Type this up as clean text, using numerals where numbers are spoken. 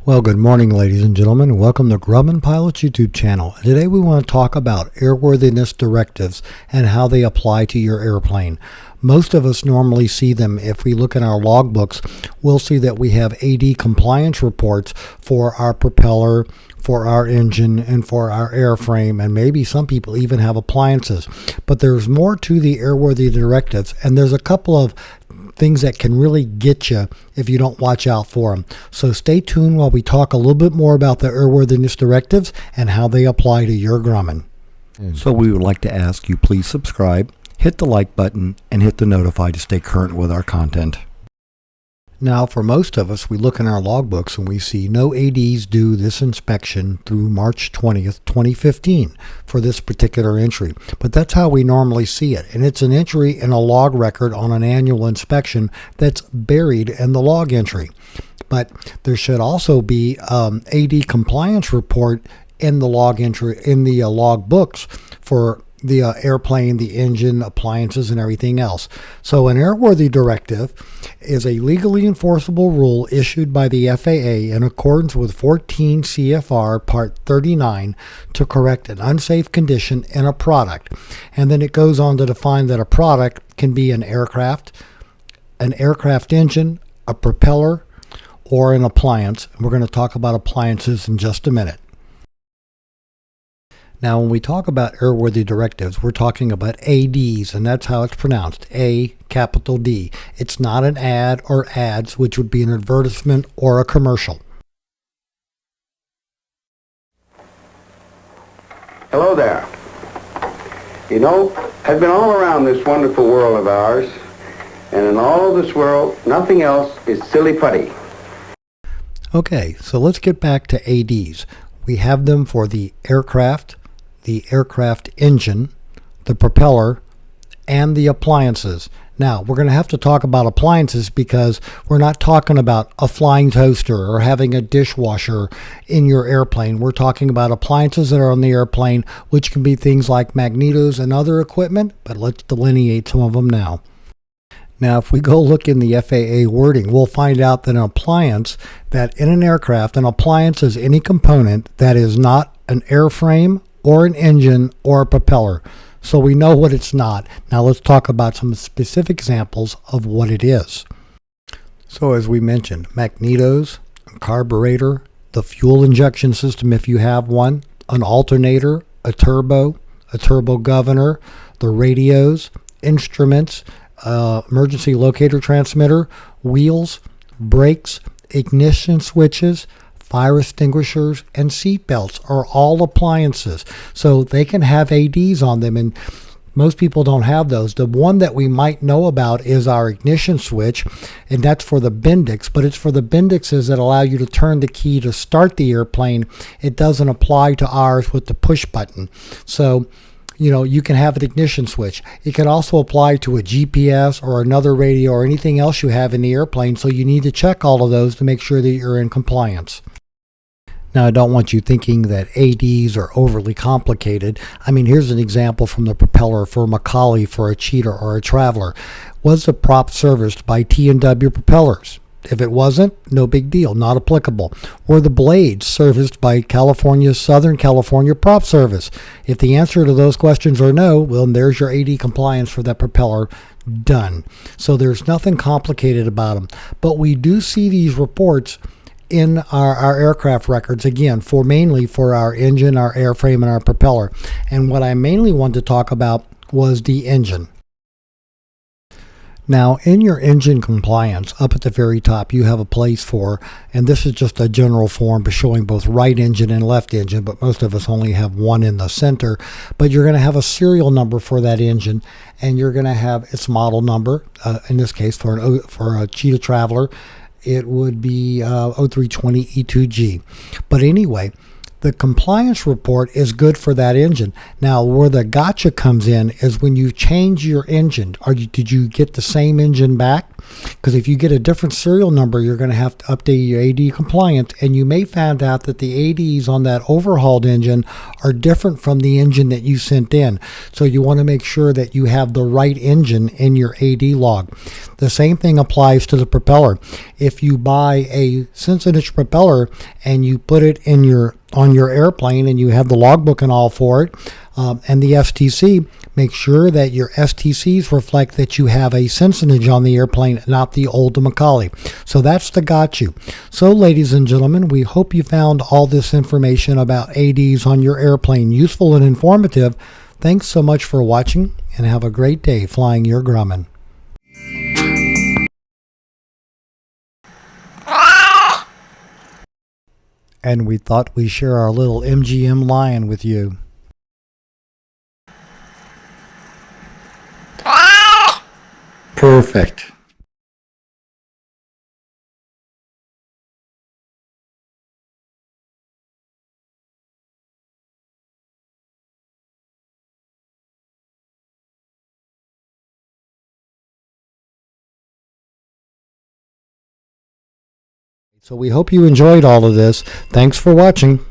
Well, good morning, ladies and gentlemen, and welcome to Grumman Pilot's YouTube channel. Today we want to talk about airworthiness directives and how they apply to your airplane. Most of us normally see them. If we look in our logbooks, we'll see that we have AD compliance reports for our propeller, for our engine, and for our airframe, and maybe some people even have appliances. But there's more to the airworthy directives, and there's a couple of things that can really get you if you don't watch out for them. So stay tuned while we talk a little bit more about the airworthiness directives and how they apply to your Grumman. So we would like to ask you please subscribe, hit the like button, and hit the notify to stay current with our content. Now, for most of us, we look in our logbooks and we see no ADs do this inspection through March 20th, 2015 for this particular entry. But that's how we normally see it. And it's an entry in a log record on an annual inspection that's buried in the log entry. But there should also be AD compliance report in the log entry, in the log books for the airplane, the engine, appliances, and everything else. So an airworthy directive is a legally enforceable rule issued by the FAA in accordance with 14 CFR Part 39 to correct an unsafe condition in a product. And then it goes on to define that a product can be an aircraft engine, a propeller, or an appliance. And we're going to talk about appliances in just a minute. Now, when we talk about airworthy directives, we're talking about ADs, and that's how it's pronounced, A, capital D. It's not an ad or ads, which would be an advertisement or a commercial. Hello there. You know, I've been all around this wonderful world of ours, and in all of this world, nothing else is silly putty. Okay, so let's get back to ADs. We have them for the aircraft engine, the propeller, and the appliances. Now, we're going to have to talk about appliances because we're not talking about a flying toaster or having a dishwasher in your airplane. We're talking about appliances that are on the airplane, which can be things like magnetos and other equipment, but let's delineate some of them now. Now, if we go look in the FAA wording, we'll find out that an appliance, that in an aircraft, an appliance is any component that is not an airframe or an engine or a propeller. So we know what it's not. Now let's talk about some specific examples of what it is. So as we mentioned, magnetos, a carburetor, the fuel injection system if you have one, an alternator, a turbo governor, the radios, instruments, emergency locator transmitter, wheels, brakes, ignition switches, fire extinguishers, and seat belts are all appliances. So they can have ADs on them, and most people don't have those. The one that we might know about is our ignition switch, and that's for the Bendix, but it's for the Bendixes that allow you to turn the key to start the airplane. It doesn't apply to ours with the push button. So you can have an ignition switch. It can also apply to a GPS or another radio or anything else you have in the airplane, so you need to check all of those to make sure that you're in compliance. Now, I don't want you thinking that ADs are overly complicated. I mean, here's an example from the propeller for a Macaulay, for a Cheater, or a Traveler. Was the prop serviced by T&W propellers? If it wasn't, no big deal, not applicable. Were the blades serviced by Southern California Prop Service? If the answer to those questions are no, well, there's your AD compliance for that propeller done. So there's nothing complicated about them. But we do see these reports in our aircraft records, again, mainly for our engine, our airframe, and our propeller. And what I mainly wanted to talk about was the engine. Now, in your engine compliance, up at the very top, you have a place for, and this is just a general form showing both right engine and left engine, but most of us only have one in the center. But you're going to have a serial number for that engine, and you're going to have its model number. In this case, for a Cheetah Traveler, it would be 0320 E2G. But anyway, The compliance report is good for that engine. Now, where the gotcha comes in is when you change your engine. Did you get the same engine back? Because if you get a different serial number, you're going to have to update your AD compliance, and you may find out that the ADs on that overhauled engine are different from the engine that you sent in. So you want to make sure that you have the right engine in your AD log. The same thing applies to the propeller. If you buy a Cincinnati propeller and you put it on your airplane and you have the logbook and all for it, and the STC, make sure that your STCs reflect that you have a Cincinnati on the airplane, not the old Macaulay. So that's the got you. So ladies and gentlemen, we hope you found all this information about ADs on your airplane useful and informative. Thanks so much for watching, and have a great day flying your Grumman. And we thought we'd share our little MGM lion with you. Perfect. So we hope you enjoyed all of this. Thanks for watching.